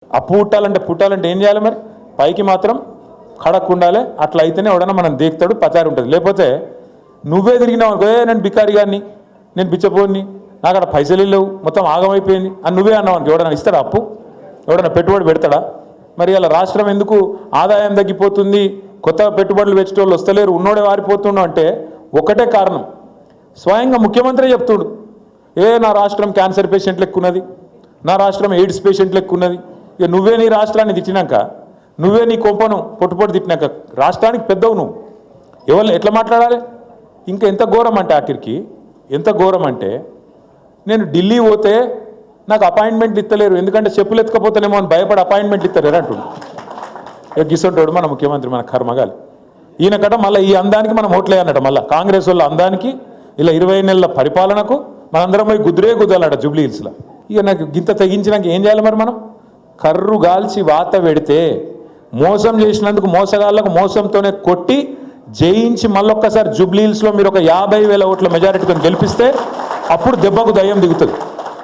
అప్పు పుట్టాలంటే ఏం చేయాలి మరి? పైకి మాత్రం ఖడక్ ఉండాలి. అట్లా అయితేనే ఎవడన్నా మనం దేకుతాడు, పచారి ఉంటుంది. లేకపోతే నువ్వే తిరిగినావు అనుకో, నేను బికారి గారిని, నేను బిచ్చపోని, నాకు అక్కడ పైసలు లేవు, మొత్తం ఆగమైపోయింది అని నువ్వే అన్నావు అనుకో, ఎవడన్నా ఇస్తాడా అప్పు? ఎవడన్నా పెట్టుబడి పెడతాడా? మరి అలా రాష్ట్రం ఎందుకు ఆదాయం తగ్గిపోతుంది, కొత్తగా పెట్టుబడులు పెట్టేటోళ్ళు వస్తలేరు, ఉన్నోడే వారిపోతుండు అంటే ఒకటే కారణం. స్వయంగా ముఖ్యమంత్రి చెప్తుడు, నా రాష్ట్రం క్యాన్సర్ పేషెంట్లు ఎక్కున్నది, నా రాష్ట్రం ఎయిడ్స్ పేషెంట్లు ఎక్కున్నది. ఇక నువ్వే నీ రాష్ట్రాన్ని తిట్టినాక, నువ్వే నీ కొంపను పొట్టుపొట్టు తిట్టినాక రాష్ట్రానికి పెద్దవు నువ్వు. ఎవరు ఎట్లా మాట్లాడాలి? ఇంకా ఎంత ఘోరం అంటే, ఆఖరికి ఎంత ఘోరం అంటే, నేను ఢిల్లీ పోతే నాకు అపాయింట్మెంట్లు ఇస్తలేరు, ఎందుకంటే చెప్పులు ఎత్తుకపోతేనేమో అని భయపడి అపాయింట్మెంట్ ఇస్తలేరు అంటుండు. ఇక గిసంటోడు మన ముఖ్యమంత్రి, మన కర్మగాలి. ఈయన కట మళ్ళీ ఈ అందానికి మనం ఓట్లేయన్నట, మళ్ళీ కాంగ్రెస్ వాళ్ళ అందానికి, ఇలా 20 నెలల పరిపాలనకు మనందరం పోయి గుద్దాలట జూబ్లీ హిల్స్లో. ఇక నాకు గింత తెగించినాక ఏం చేయాలి మరి? మనం కర్రు గాల్చి వాత పెడితే, మోసం చేసినందుకు మోసగాళ్ళకు మోసంతోనే కొట్టి జయించి మళ్ళొక్కసారి జూబ్లీ హిల్స్లో మీరు ఒక 50,000 ఓట్ల మెజారిటీతో గెలిపిస్తే అప్పుడు దెబ్బకు దయ్యం దిగుతుంది.